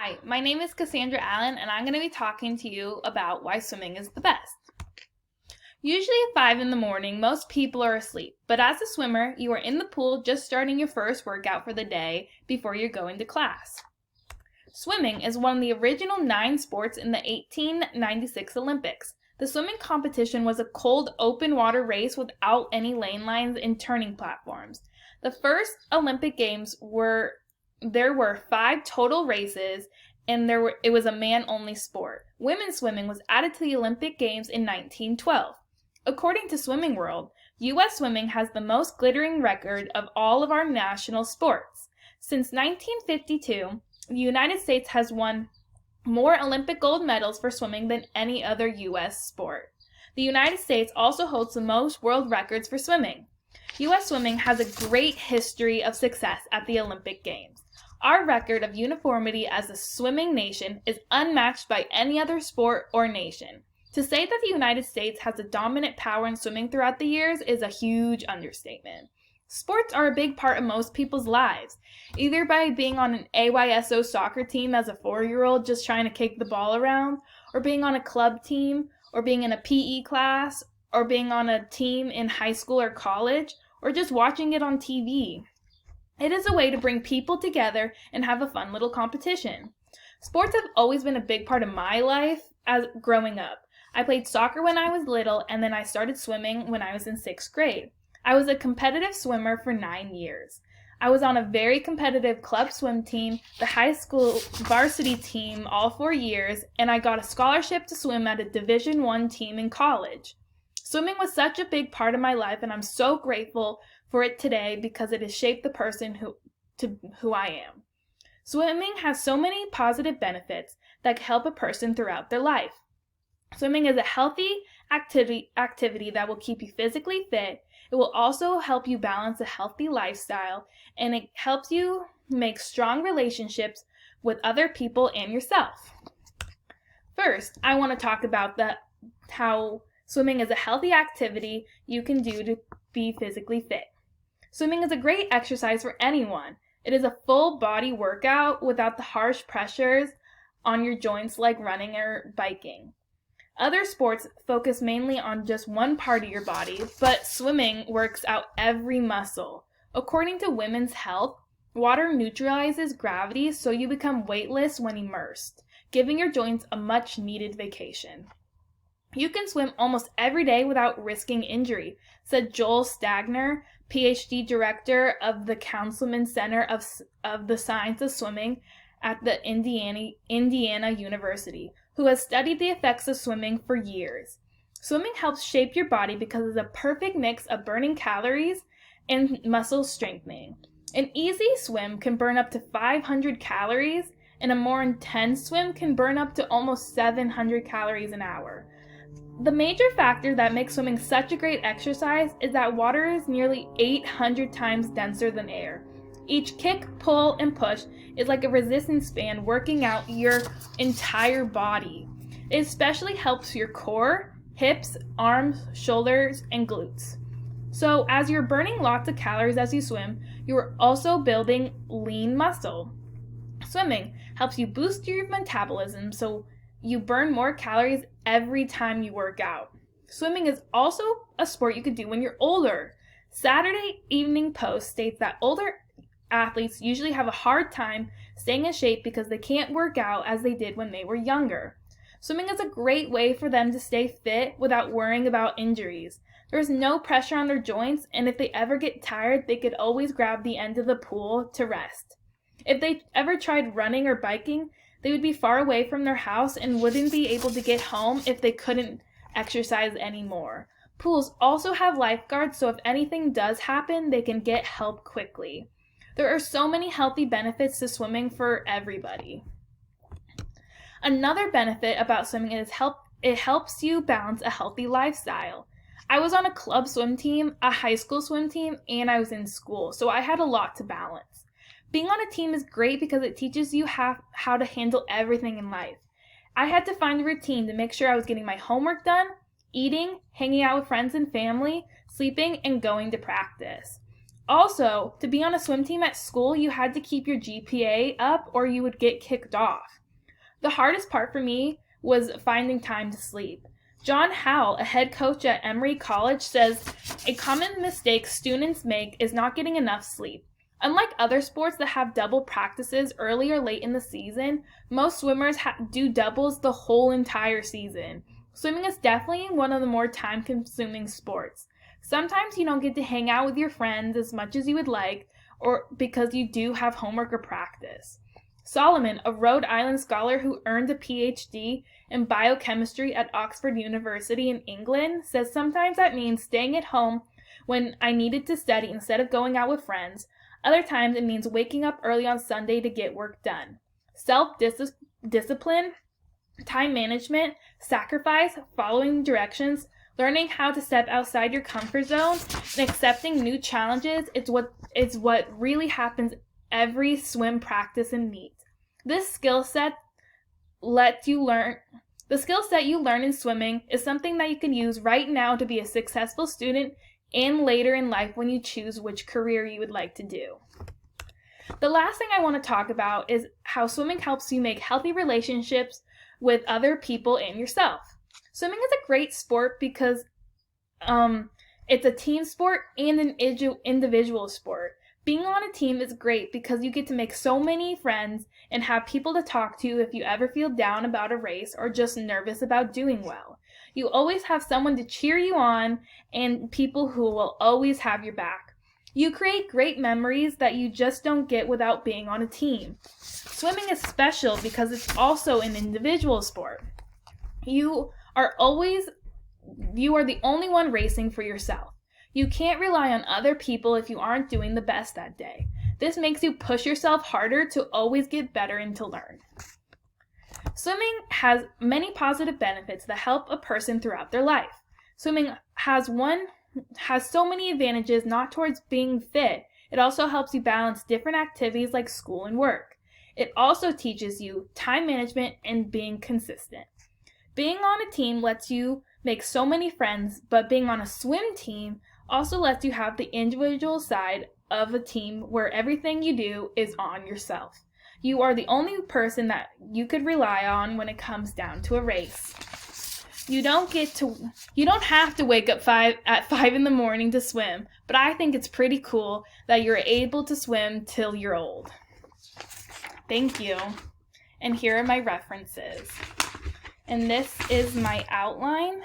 Hi, my name is Cassandra Allen, and I'm going to be talking to you about why swimming is the best. Usually at 5 in the morning, most people are asleep, but as a swimmer, you are in the pool just starting your first workout for the day before you're going to class. Swimming is one of the original 9 sports in the 1896 Olympics. The swimming competition was a cold, open water race without any lane lines and turning platforms. The first Olympic Games there were 5 total races, and it was a man-only sport. Women's swimming was added to the Olympic Games in 1912. According to Swimming World, U.S. swimming has the most glittering record of all of our national sports. Since 1952, the United States has won more Olympic gold medals for swimming than any other U.S. sport. The United States also holds the most world records for swimming. U.S. swimming has a great history of success at the Olympic Games. Our record of uniformity as a swimming nation is unmatched by any other sport or nation. To say that the United States has a dominant power in swimming throughout the years is a huge understatement. Sports are a big part of most people's lives, either by being on an AYSO soccer team as a 4-year-old just trying to kick the ball around, or being on a club team, or being in a PE class, or being on a team in high school or college, or just watching it on TV. It is a way to bring people together and have a fun little competition. Sports have always been a big part of my life as growing up. I played soccer when I was little, and then I started swimming when I was in 6th grade. I was a competitive swimmer for 9 years. I was on a very competitive club swim team, the high school varsity team all 4 years, and I got a scholarship to swim at a Division I team in college. Swimming was such a big part of my life, and I'm so grateful for it today because it has shaped the person who I am. Swimming has so many positive benefits that can help a person throughout their life. Swimming is a healthy activity that will keep you physically fit. It will also help you balance a healthy lifestyle, and it helps you make strong relationships with other people and yourself. First, I want to talk about how swimming is a healthy activity you can do to be physically fit. Swimming is a great exercise for anyone. It is a full body workout without the harsh pressures on your joints like running or biking. Other sports focus mainly on just one part of your body, but swimming works out every muscle. According to Women's Health, water neutralizes gravity so you become weightless when immersed, giving your joints a much needed vacation. You can swim almost every day without risking injury, said Joel Stagner, PhD director of the Councilman Center of the Science of Swimming at the Indiana University, who has studied the effects of swimming for years. Swimming helps shape your body because it's a perfect mix of burning calories and muscle strengthening. An easy swim can burn up to 500 calories, and a more intense swim can burn up to almost 700 calories an hour. The major factor that makes swimming such a great exercise is that water is nearly 800 times denser than air. Each kick, pull, and push is like a resistance band working out your entire body. It especially helps your core, hips, arms, shoulders, and glutes. So as you're burning lots of calories as you swim, you are also building lean muscle. Swimming helps you boost your metabolism so you burn more calories every time you work out. Swimming is also a sport you could do when you're older. Saturday Evening Post states that older athletes usually have a hard time staying in shape because they can't work out as they did when they were younger. Swimming is a great way for them to stay fit without worrying about injuries. There is no pressure on their joints, and if they ever get tired, they could always grab the end of the pool to rest. If they ever tried running or biking, they would be far away from their house and wouldn't be able to get home if they couldn't exercise anymore. Pools also have lifeguards, so if anything does happen, they can get help quickly. There are so many healthy benefits to swimming for everybody. Another benefit about swimming is it helps you balance a healthy lifestyle. I was on a club swim team, a high school swim team, and I was in school, so I had a lot to balance. Being on a team is great because it teaches you how to handle everything in life. I had to find a routine to make sure I was getting my homework done, eating, hanging out with friends and family, sleeping, and going to practice. Also, to be on a swim team at school, you had to keep your GPA up or you would get kicked off. The hardest part for me was finding time to sleep. John Howell, a head coach at Emory College, says a common mistake students make is not getting enough sleep. Unlike other sports that have double practices early or late in the season, most swimmers do doubles the whole entire season. Swimming is definitely one of the more time-consuming sports. Sometimes you don't get to hang out with your friends as much as you would like, or because you do have homework or practice. Solomon, a Rhode Island scholar who earned a PhD in biochemistry at Oxford University in England, says sometimes that means staying at home when I needed to study instead of going out with friends. Other times it means waking up early on Sunday to get work done. Self-discipline, time management, sacrifice, following directions, learning how to step outside your comfort zone, and accepting new challenges is what really happens every swim practice and meet. The skill set you learn in swimming is something that you can use right now to be a successful student and later in life when you choose which career you would like to do. The last thing I want to talk about is how swimming helps you make healthy relationships with other people and yourself. Swimming is a great sport because it's a team sport and an individual sport. Being on a team is great because you get to make so many friends and have people to talk to if you ever feel down about a race or just nervous about doing well. You always have someone to cheer you on and people who will always have your back. You create great memories that you just don't get without being on a team. Swimming is special because it's also an individual sport. You are the only one racing for yourself. You can't rely on other people if you aren't doing the best that day. This makes you push yourself harder to always get better and to learn. Swimming has many positive benefits that help a person throughout their life. Swimming has so many advantages, not towards being fit. It also helps you balance different activities like school and work. It also teaches you time management and being consistent. Being on a team lets you make so many friends, but being on a swim team also lets you have the individual side of a team where everything you do is on yourself. You are the only person that you could rely on when it comes down to a race. You don't have to wake up at 5 in the morning to swim, but I think it's pretty cool that you're able to swim till you're old. Thank you. And here are my references. And this is my outline.